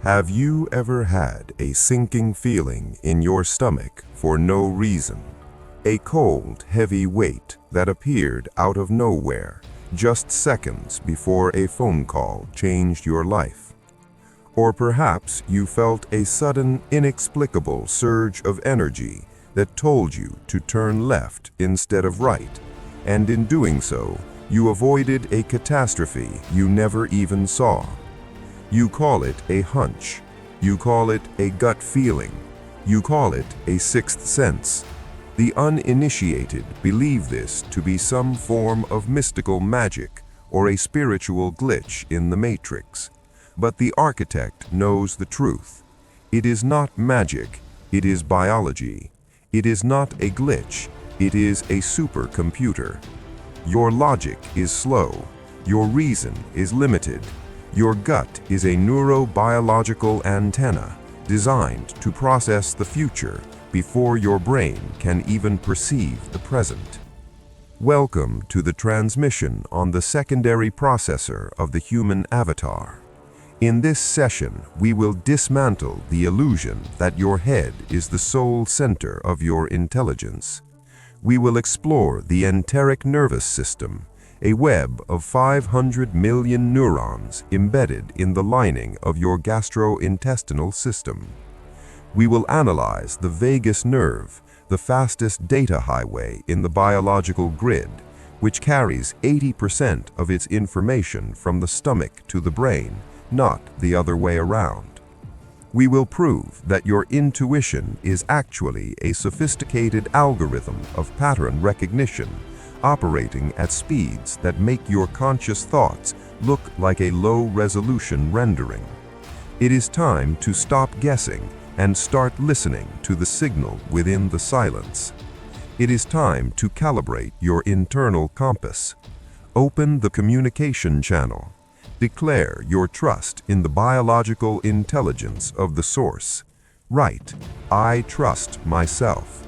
Have you ever had a sinking feeling in your stomach for no reason? A cold, heavy weight that appeared out of nowhere, just seconds before a phone call changed your life? Or perhaps you felt a sudden, inexplicable surge of energy that told you to turn left instead of right, and in doing so, you avoided a catastrophe you never even saw. You call it a hunch. You call it a gut feeling. You call it a sixth sense. The uninitiated believe this to be some form of mystical magic or a spiritual glitch in the matrix. But the architect knows the truth. It is not magic, it is biology. It is not a glitch, it is a supercomputer. Your logic is slow. Your reason is limited. Your gut is a neuro-biological antenna designed to process the future before your brain can even perceive the present. Welcome to the transmission on the secondary processor of the human avatar. In this session, we will dismantle the illusion that your head is the sole center of your intelligence. We will explore the enteric nervous system, a web of 500 million neurons embedded in the lining of your gastrointestinal system. We will analyze the vagus nerve, the fastest data highway in the biological grid, which carries 80% of its information from the stomach to the brain, not the other way around. We will prove that your intuition is actually a sophisticated algorithm of pattern recognition, operating at speeds that make your conscious thoughts look like a low-resolution rendering. It is time to stop guessing and start listening to the signal within the silence. It is time to calibrate your internal compass. Open the communication channel. Declare your trust in the biological intelligence of the source. Write, "I trust myself."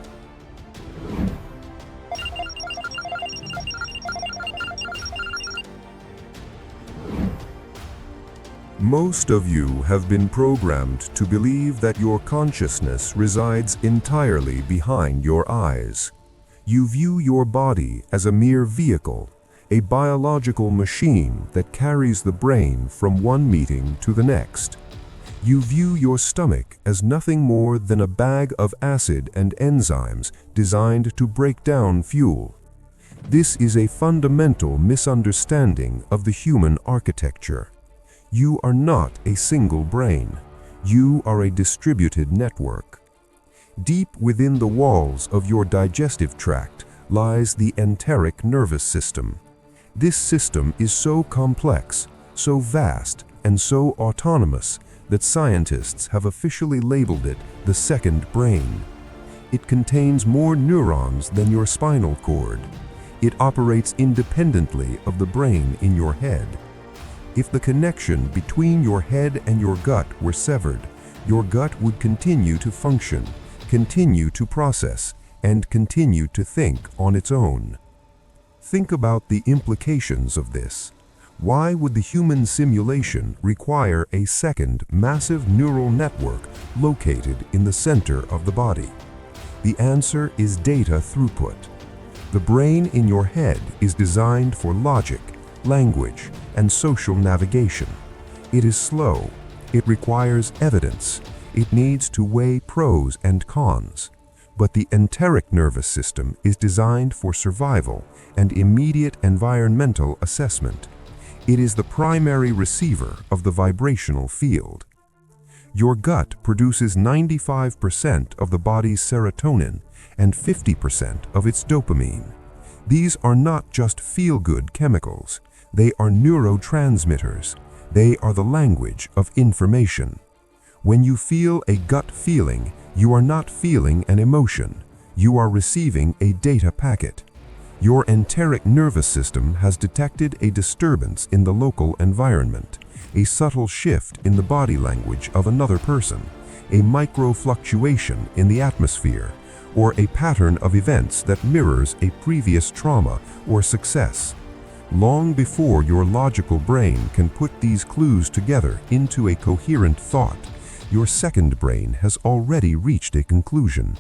Most of you have been programmed to believe that your consciousness resides entirely behind your eyes. You view your body as a mere vehicle, a biological machine that carries the brain from one meeting to the next. You view your stomach as nothing more than a bag of acid and enzymes designed to break down fuel. This is a fundamental misunderstanding of the human architecture. You are not a single brain. You are a distributed network. Deep within the walls of your digestive tract lies the enteric nervous system. This system is so complex, so vast, and so autonomous that scientists have officially labeled it the second brain. It contains more neurons than your spinal cord. It operates independently of the brain in your head. If the connection between your head and your gut were severed, your gut would continue to function, continue to process, and continue to think on its own. Think about the implications of this. Why would the human simulation require a second massive neural network located in the center of the body? The answer is data throughput. The brain in your head is designed for logic, language, and social navigation. It is slow. It requires evidence. It needs to weigh pros and cons. But the enteric nervous system is designed for survival and immediate environmental assessment. It is the primary receiver of the vibrational field. Your gut produces 95% of the body's serotonin and 50% of its dopamine. These are not just feel-good chemicals. They are neurotransmitters. They are the language of information. When you feel a gut feeling, you are not feeling an emotion. You are receiving a data packet. Your enteric nervous system has detected a disturbance in the local environment, a subtle shift in the body language of another person, a micro-fluctuation in the atmosphere, or a pattern of events that mirrors a previous trauma or success. Long before your logical brain can put these clues together into a coherent thought, your second brain has already reached a conclusion.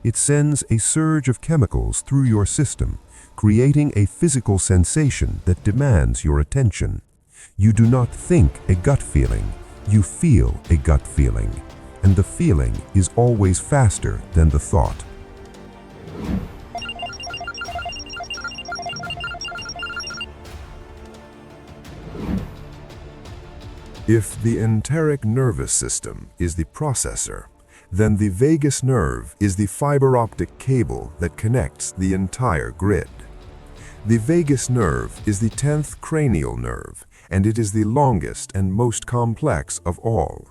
It sends a surge of chemicals through your system, creating a physical sensation that demands your attention. You do not think a gut feeling, you feel a gut feeling, and the feeling is always faster than the thought. If the enteric nervous system is the processor, then the vagus nerve is the fiber optic cable that connects the entire grid. The vagus nerve is the 10th cranial nerve, and it is the longest and most complex of all.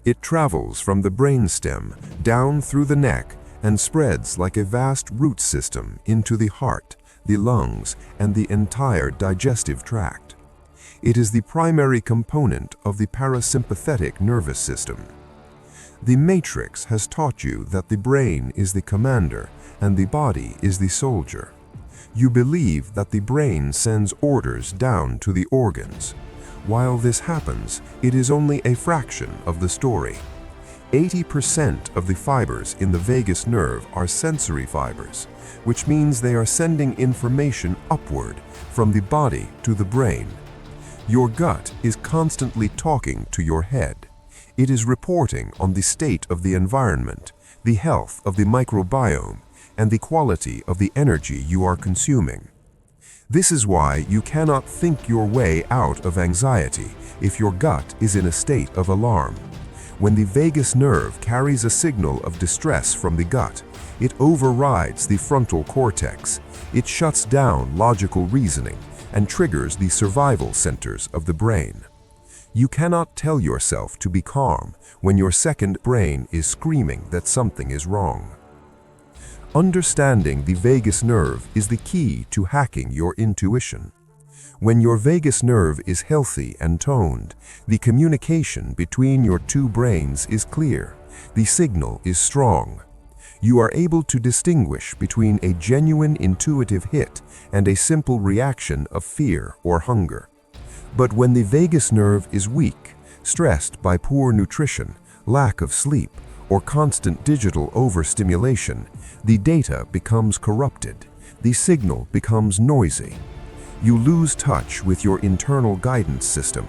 It travels from the brainstem down through the neck and spreads like a vast root system into the heart, the lungs, and the entire digestive tract. It is the primary component of the parasympathetic nervous system. The Matrix has taught you that the brain is the commander and the body is the soldier. You believe that the brain sends orders down to the organs. While this happens, it is only a fraction of the story. 80% of the fibers in the vagus nerve are sensory fibers, which means they are sending information upward from the body to the brain. Your gut is constantly talking to your head. It is reporting on the state of the environment, the health of the microbiome, and the quality of the energy you are consuming. This is why you cannot think your way out of anxiety if your gut is in a state of alarm. When the vagus nerve carries a signal of distress from the gut, it overrides the frontal cortex. It shuts down logical reasoning and triggers the survival centers of the brain. You cannot tell yourself to be calm when your second brain is screaming that something is wrong. Understanding the vagus nerve is the key to hacking your intuition. When your vagus nerve is healthy and toned, the communication between your two brains is clear. The signal is strong. You are able to distinguish between a genuine intuitive hit and a simple reaction of fear or hunger. But when the vagus nerve is weak, stressed by poor nutrition, lack of sleep, or constant digital overstimulation, the data becomes corrupted. The signal becomes noisy. You lose touch with your internal guidance system.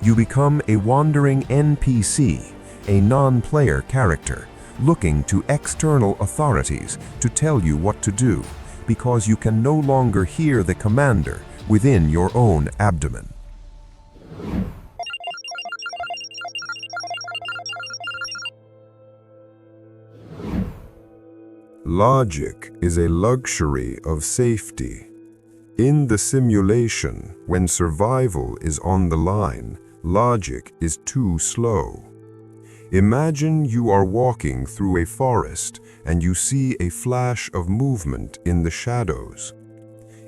You become a wandering NPC, a non-player character, looking to external authorities to tell you what to do, because you can no longer hear the commander within your own abdomen. Logic is a luxury of safety. In the simulation, when survival is on the line, logic is too slow. Imagine you are walking through a forest and you see a flash of movement in the shadows.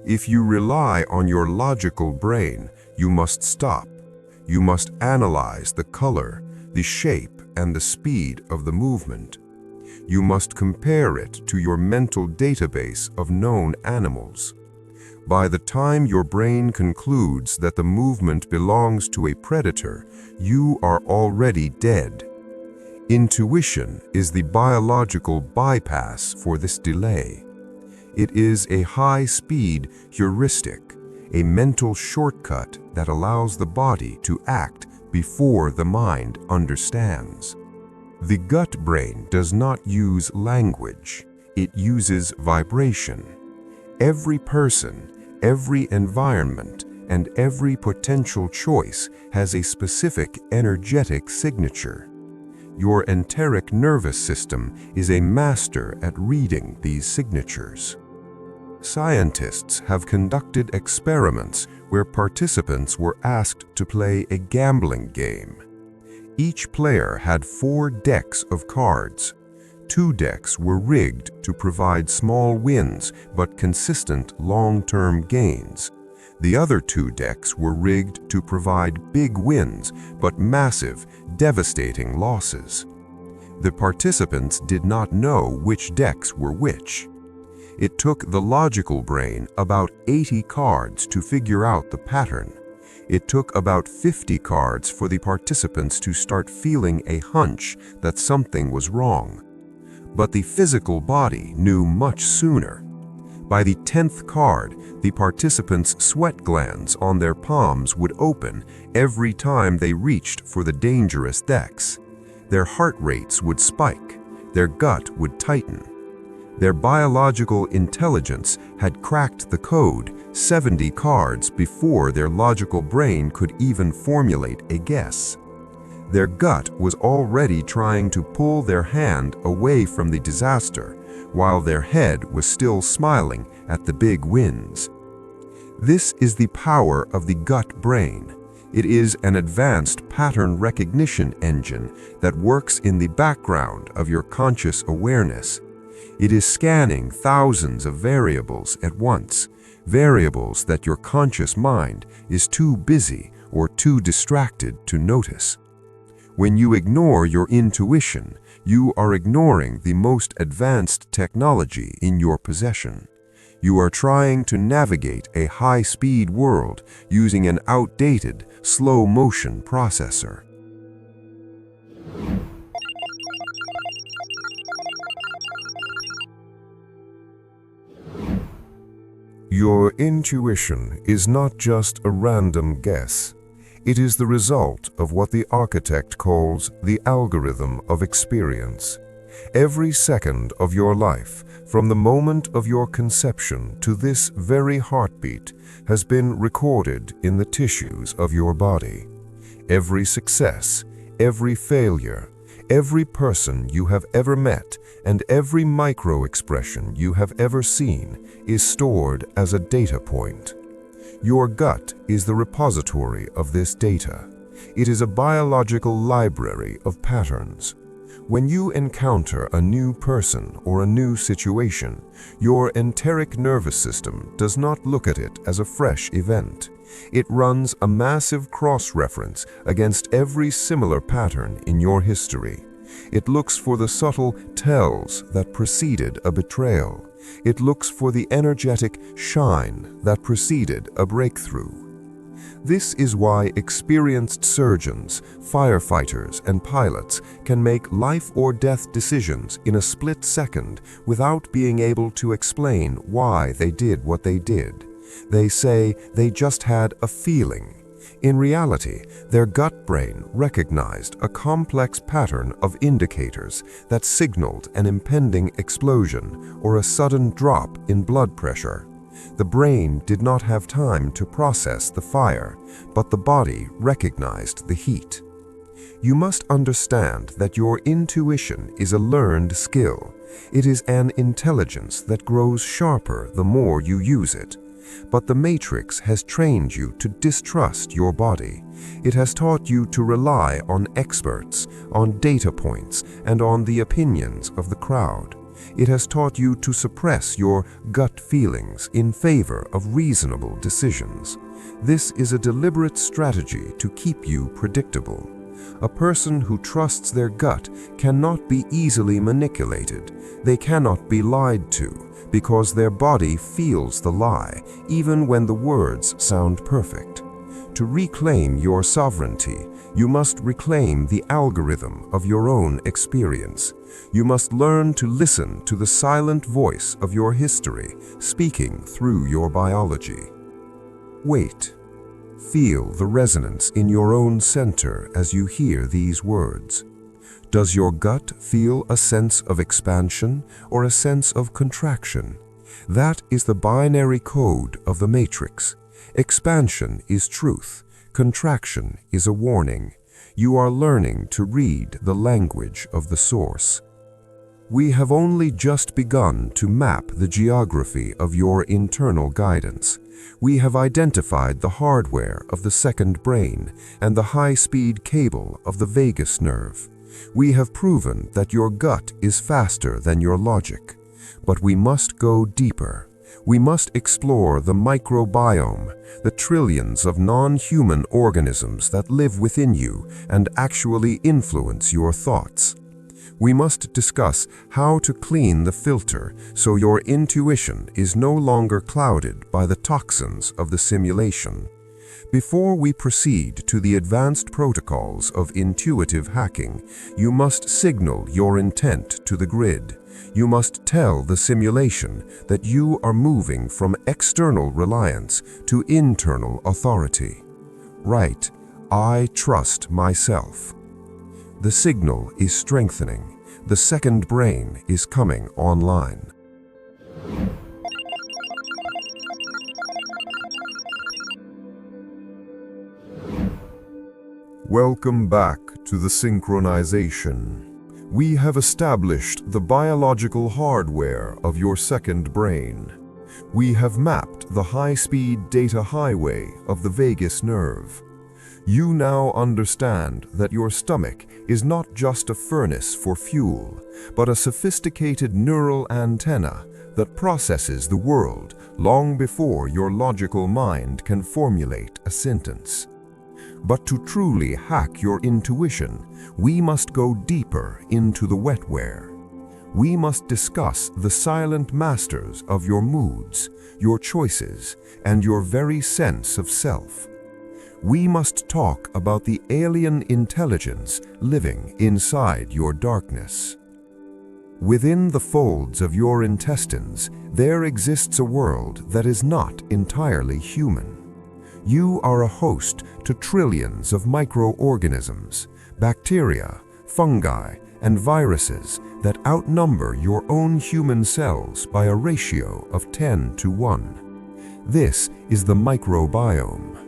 If you rely on your logical brain, you must stop. You must analyze the color, the shape, and the speed of the movement. You must compare it to your mental database of known animals. By the time your brain concludes that the movement belongs to a predator, you are already dead. Intuition is the biological bypass for this delay. It is a high-speed heuristic, a mental shortcut that allows the body to act before the mind understands. The gut brain does not use language, it uses vibration. Every person, every environment, and every potential choice has a specific energetic signature. Your enteric nervous system is a master at reading these signatures. Scientists have conducted experiments where participants were asked to play a gambling game. Each player had 4 decks of cards. 2 decks were rigged to provide small wins but consistent long-term gains. The other 2 decks were rigged to provide big wins but massive, devastating losses. The participants did not know which decks were which. It took the logical brain about 80 cards to figure out the pattern. It took about 50 cards for the participants to start feeling a hunch that something was wrong. But the physical body knew much sooner. By the 10th card, the participants' sweat glands on their palms would open every time they reached for the dangerous decks. Their heart rates would spike. Their gut would tighten. Their biological intelligence had cracked the code 70 cards before their logical brain could even formulate a guess. Their gut was already trying to pull their hand away from the disaster, while their head was still smiling at the big wins. This is the power of the gut brain. It is an advanced pattern recognition engine that works in the background of your conscious awareness. It is scanning thousands of variables at once, variables that your conscious mind is too busy or too distracted to notice. When you ignore your intuition, you are ignoring the most advanced technology in your possession. You are trying to navigate a high-speed world using an outdated, slow-motion processor. Your intuition is not just a random guess. It is the result of what the architect calls the algorithm of experience. Every second of your life, from the moment of your conception to this very heartbeat, has been recorded in the tissues of your body. Every success, every failure, every person you have ever met, and every micro-expression you have ever seen is stored as a data point. Your gut is the repository of this data. It is a biological library of patterns. When you encounter a new person or a new situation, your enteric nervous system does not look at it as a fresh event. It runs a massive cross-reference against every similar pattern in your history. It looks for the subtle tells that preceded a betrayal. It looks for the energetic shine that preceded a breakthrough. This is why experienced surgeons, firefighters, and pilots can make life or death decisions in a split second without being able to explain why they did what they did. They say they just had a feeling. In reality, their gut brain recognized a complex pattern of indicators that signaled an impending explosion or a sudden drop in blood pressure. The brain did not have time to process the fire, but the body recognized the heat. You must understand that your intuition is a learned skill. It is an intelligence that grows sharper the more you use it. But the Matrix has trained you to distrust your body. It has taught you to rely on experts, on data points, and on the opinions of the crowd. It has taught you to suppress your gut feelings in favor of reasonable decisions. This is a deliberate strategy to keep you predictable. A person who trusts their gut cannot be easily manipulated. They cannot be lied to, because their body feels the lie, even when the words sound perfect. To reclaim your sovereignty, you must reclaim the algorithm of your own experience. You must learn to listen to the silent voice of your history, speaking through your biology. Wait. Feel the resonance in your own center as you hear these words. Does your gut feel a sense of expansion or a sense of contraction? That is the binary code of the Matrix. Expansion is truth. Contraction is a warning. You are learning to read the language of the source. We have only just begun to map the geography of your internal guidance. We have identified the hardware of the second brain and the high-speed cable of the vagus nerve. We have proven that your gut is faster than your logic. But we must go deeper. We must explore the microbiome, the trillions of non-human organisms that live within you and actually influence your thoughts. We must discuss how to clean the filter so your intuition is no longer clouded by the toxins of the simulation. Before we proceed to the advanced protocols of intuitive hacking, you must signal your intent to the grid. You must tell the simulation that you are moving from external reliance to internal authority. Write, "I trust myself." The signal is strengthening. The second brain is coming online. Welcome back to the synchronization. We have established the biological hardware of your second brain. We have mapped the high-speed data highway of the vagus nerve. You now understand that your stomach is not just a furnace for fuel, but a sophisticated neural antenna that processes the world long before your logical mind can formulate a sentence. But to truly hack your intuition, we must go deeper into the wetware. We must discuss the silent masters of your moods, your choices, and your very sense of self. We must talk about the alien intelligence living inside your darkness. Within the folds of your intestines, there exists a world that is not entirely human. You are a host to trillions of microorganisms, bacteria, fungi, and viruses that outnumber your own human cells by a ratio of 10 to 1. This is the microbiome.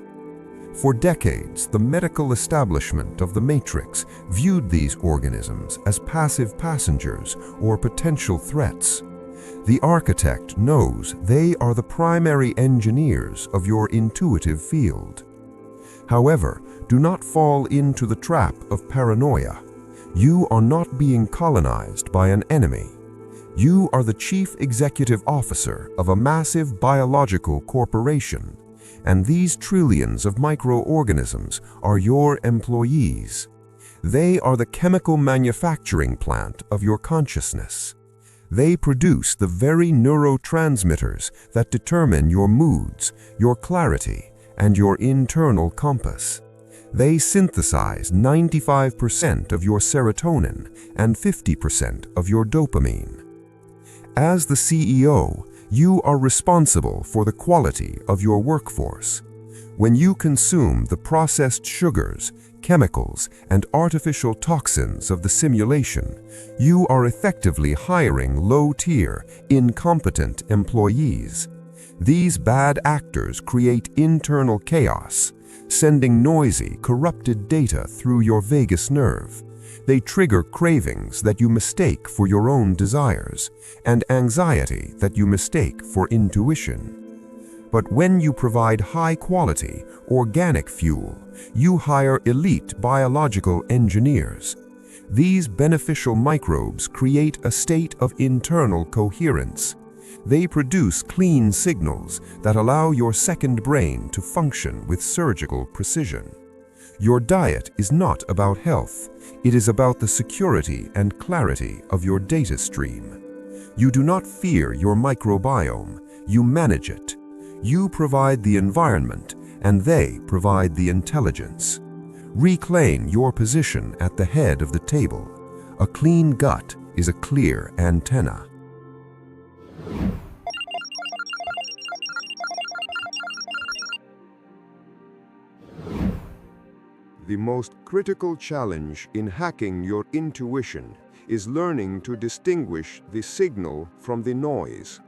For decades, the medical establishment of the Matrix viewed these organisms as passive passengers or potential threats. The architect knows they are the primary engineers of your intuitive field. However, do not fall into the trap of paranoia. You are not being colonized by an enemy. You are the chief executive officer of a massive biological corporation, and these trillions of microorganisms are your employees. They are the chemical manufacturing plant of your consciousness. They produce the very neurotransmitters that determine your moods, your clarity, and your internal compass. They synthesize 95% of your serotonin and 50% of your dopamine. As the CEO, you are responsible for the quality of your workforce. When you consume the processed sugars, chemicals, and artificial toxins of the simulation, you are effectively hiring low-tier, incompetent employees. These bad actors create internal chaos, sending noisy, corrupted data through your vagus nerve. They trigger cravings that you mistake for your own desires, and anxiety that you mistake for intuition. But when you provide high-quality, organic fuel, you hire elite biological engineers. These beneficial microbes create a state of internal coherence. They produce clean signals that allow your second brain to function with surgical precision. Your diet is not about health. It is about the security and clarity of your data stream. You do not fear your microbiome. You manage it. You provide the environment, and they provide the intelligence. Reclaim your position at the head of the table. A clean gut is a clear antenna. The most critical challenge in hacking your intuition is learning to distinguish the signal from the noise.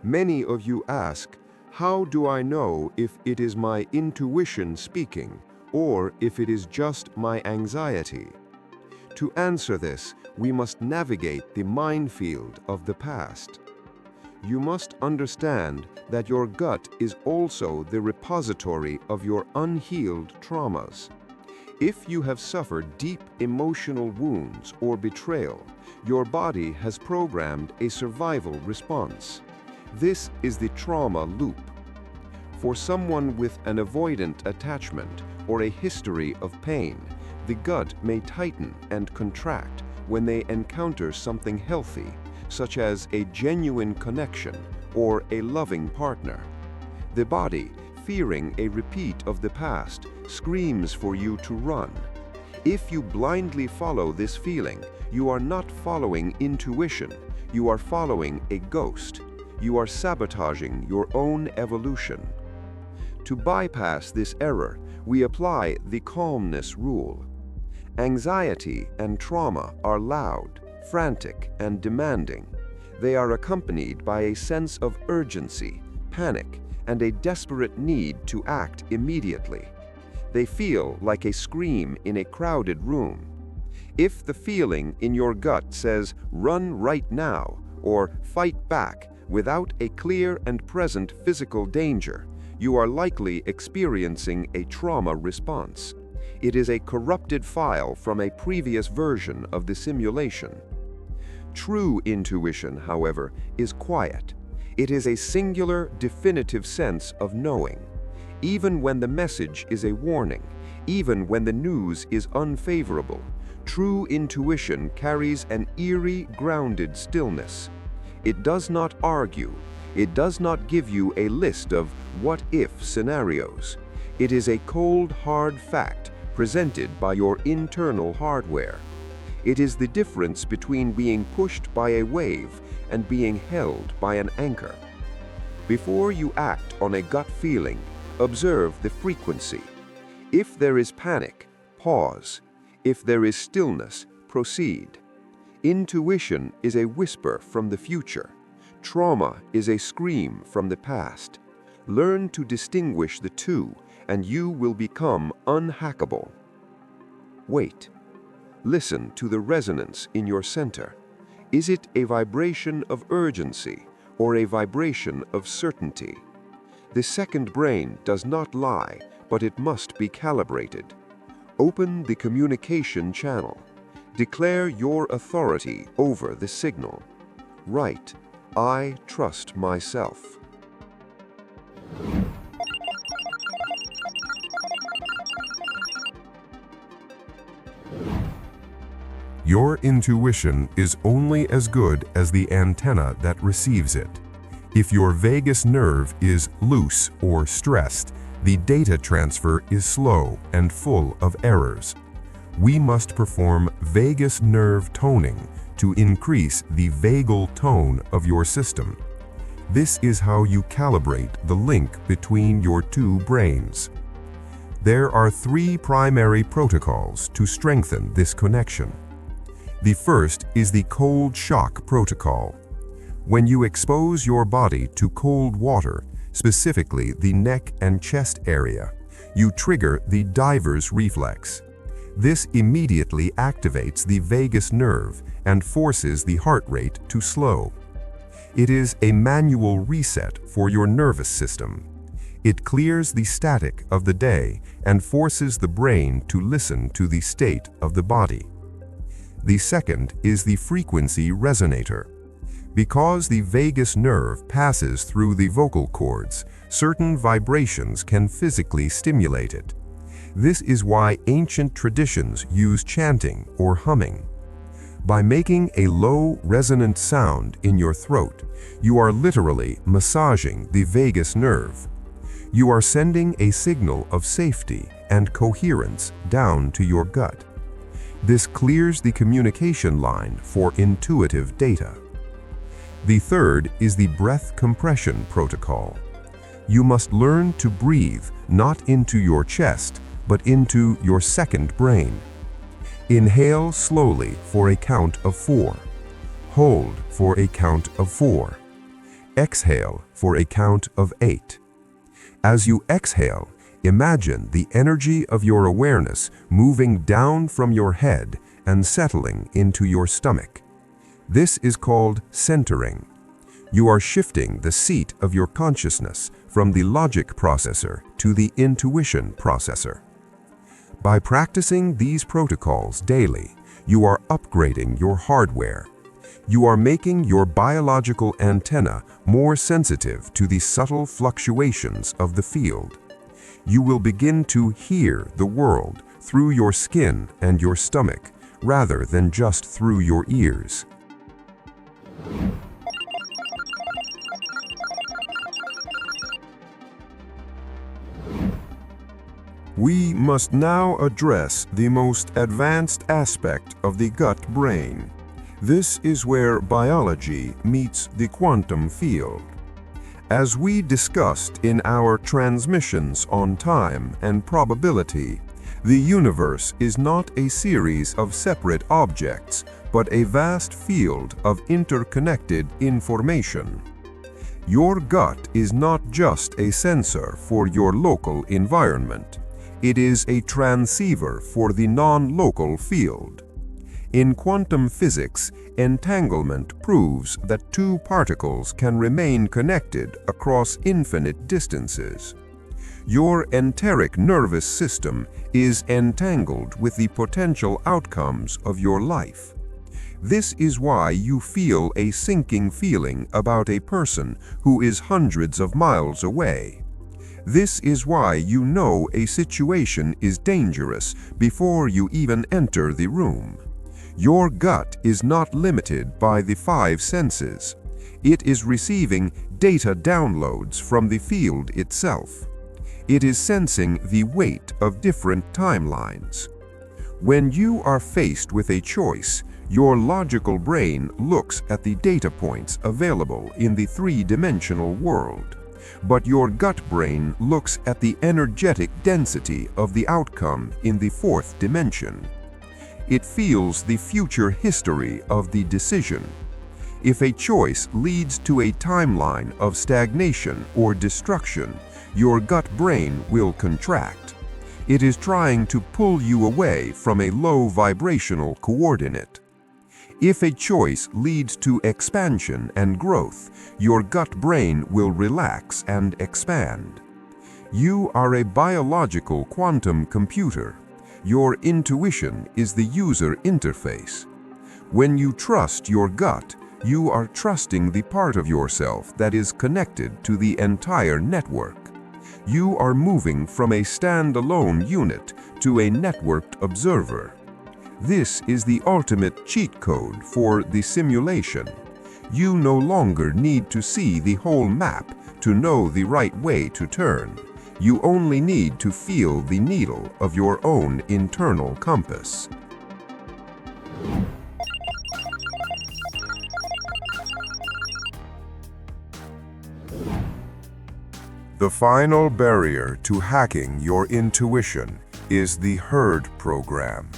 Many of you ask, how do I know if it is my intuition speaking or if it is just my anxiety? To answer this, we must navigate the minefield of the past. You must understand that your gut is also the repository of your unhealed traumas. If you have suffered deep emotional wounds or betrayal, your body has programmed a survival response. This is the trauma loop. For someone with an avoidant attachment or a history of pain, the gut may tighten and contract, when they encounter something healthy, such as a genuine connection or a loving partner. The body, fearing a repeat of the past, screams for you to run. If you blindly follow this feeling, you are not following intuition, you are following a ghost. You are sabotaging your own evolution. To bypass this error, we apply the Calmness Rule. Anxiety and trauma are loud, frantic, and demanding. They are accompanied by a sense of urgency, panic, and a desperate need to act immediately. They feel like a scream in a crowded room. If the feeling in your gut says, "Run right now," or "Fight back," without a clear and present physical danger, you are likely experiencing a trauma response. It is a corrupted file from a previous version of the simulation. True intuition, however, is quiet. It is a singular, definitive sense of knowing. Even when the message is a warning, even when the news is unfavorable, true intuition carries an eerie, grounded stillness. It does not argue. It does not give you a list of what-if scenarios. It is a cold, hard fact presented by your internal hardware. It is the difference between being pushed by a wave and being held by an anchor. Before you act on a gut feeling, observe the frequency. If there is panic, pause. If there is stillness, proceed. Intuition is a whisper from the future. Trauma is a scream from the past. Learn to distinguish the two, and you will become unhackable. Wait. Listen to the resonance in your center. Is it a vibration of urgency or a vibration of certainty? The second brain does not lie, but it must be calibrated. Open the communication channel. Declare your authority over the signal. Write, "I trust myself." Your intuition is only as good as the antenna that receives it. If your vagus nerve is loose or stressed, the data transfer is slow and full of errors. We must perform vagus nerve toning to increase the vagal tone of your system. This is how you calibrate the link between your two brains. There are 3 primary protocols to strengthen this connection. The first is the cold shock protocol. When you expose your body to cold water, specifically the neck and chest area, you trigger the diver's reflex. This immediately activates the vagus nerve and forces the heart rate to slow. It is a manual reset for your nervous system. It clears the static of the day and forces the brain to listen to the state of the body. The second is the frequency resonator. Because the vagus nerve passes through the vocal cords, certain vibrations can physically stimulate it. This is why ancient traditions use chanting or humming. By making a low, resonant sound in your throat, you are literally massaging the vagus nerve. You are sending a signal of safety and coherence down to your gut. This clears the communication line for intuitive data. The third is the breath compression protocol. You must learn to breathe not into your chest, but into your second brain. Inhale slowly for a count of 4. Hold for a count of 4. Exhale for a count of 8. As you exhale, imagine the energy of your awareness moving down from your head and settling into your stomach. This is called centering. You are shifting the seat of your consciousness from the logic processor to the intuition processor. By practicing these protocols daily, you are upgrading your hardware. You are making your biological antenna more sensitive to the subtle fluctuations of the field. You will begin to hear the world through your skin and your stomach, rather than just through your ears. We must now address the most advanced aspect of the gut brain. This is where biology meets the quantum field. As we discussed in our transmissions on time and probability, the universe is not a series of separate objects, but a vast field of interconnected information. Your gut is not just a sensor for your local environment. It is a transceiver for the non-local field. In quantum physics, entanglement proves that two particles can remain connected across infinite distances. Your enteric nervous system is entangled with the potential outcomes of your life. This is why you feel a sinking feeling about a person who is hundreds of miles away. This is why you know a situation is dangerous before you even enter the room. Your gut is not limited by the five senses. It is receiving data downloads from the field itself. It is sensing the weight of different timelines. When you are faced with a choice, your logical brain looks at the data points available in the three-dimensional world. But your gut brain looks at the energetic density of the outcome in the fourth dimension. It feels the future history of the decision. If a choice leads to a timeline of stagnation or destruction, your gut brain will contract. It is trying to pull you away from a low vibrational coordinate. If a choice leads to expansion and growth, your gut brain will relax and expand. You are a biological quantum computer. Your intuition is the user interface. When you trust your gut, you are trusting the part of yourself that is connected to the entire network. You are moving from a standalone unit to a networked observer. This is the ultimate cheat code for the simulation. You no longer need to see the whole map to know the right way to turn. You only need to feel the needle of your own internal compass. The final barrier to hacking your intuition is the herd program.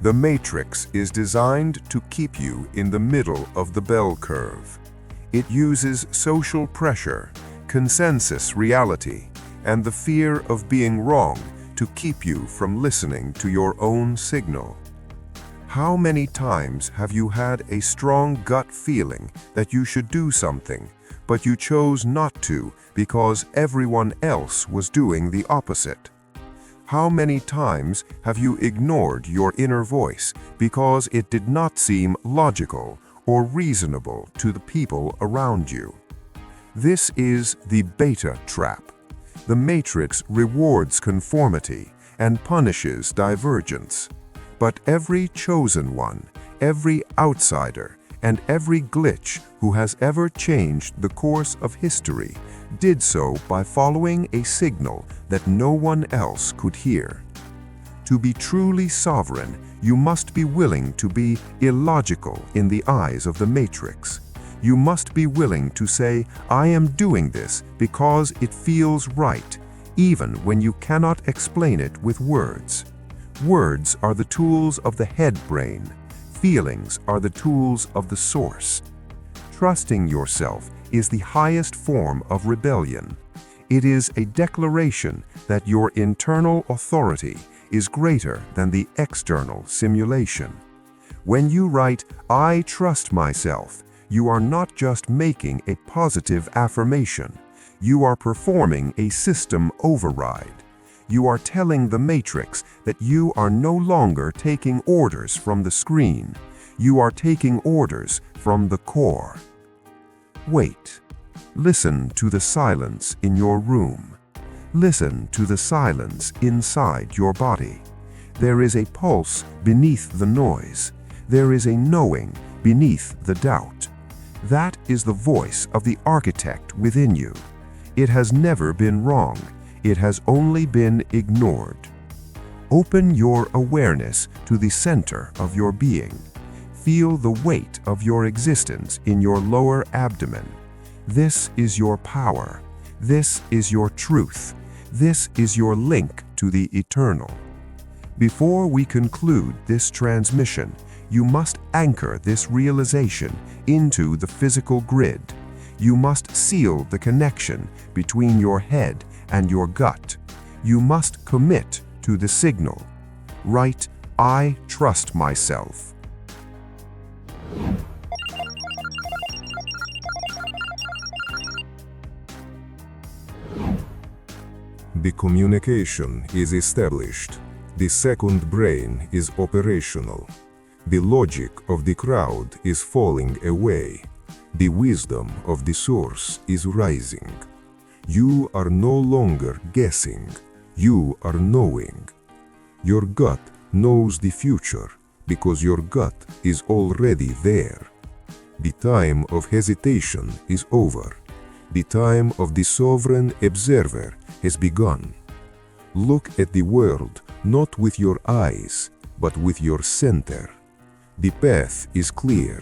The matrix is designed to keep you in the middle of the bell curve. It uses social pressure, consensus reality, and the fear of being wrong to keep you from listening to your own signal. How many times have you had a strong gut feeling that you should do something, but you chose not to because everyone else was doing the opposite? How many times have you ignored your inner voice because it did not seem logical or reasonable to the people around you? This is the beta trap. The matrix rewards conformity and punishes divergence. But every chosen one, every outsider, and every glitch who has ever changed the course of history did so by following a signal that no one else could hear. To be truly sovereign, you must be willing to be illogical in the eyes of the matrix. You must be willing to say, "I am doing this because it feels right," even when you cannot explain it with words. Words are the tools of the head brain. Feelings are the tools of the source. Trusting yourself is the highest form of rebellion. It is a declaration that your internal authority is greater than the external simulation. When you write, "I trust myself," you are not just making a positive affirmation. You are performing a system override. You are telling the matrix that you are no longer taking orders from the screen. You are taking orders from the core. Wait. Listen to the silence in your room. Listen to the silence inside your body. There is a pulse beneath the noise. There is a knowing beneath the doubt. That is the voice of the architect within you. It has never been wrong. It has only been ignored. Open your awareness to the center of your being. Feel the weight of your existence in your lower abdomen. This is your power. This is your truth. This is your link to the eternal. Before we conclude this transmission, you must anchor this realization into the physical grid. You must seal the connection between your head and your gut. You must commit to the signal. Write, "I trust myself." The communication is established. The second brain is operational. The logic of the crowd is falling away. The wisdom of the source is rising. You are no longer guessing. You are knowing. Your gut knows the future because your gut is already there. The time of hesitation is over. The time of the sovereign observer has begun. Look at the world not with your eyes, but with your center. The path is clear.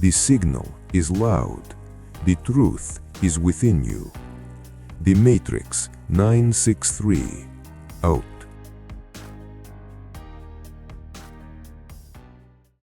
The signal is loud. The truth is within you. The Matrix 963. Out.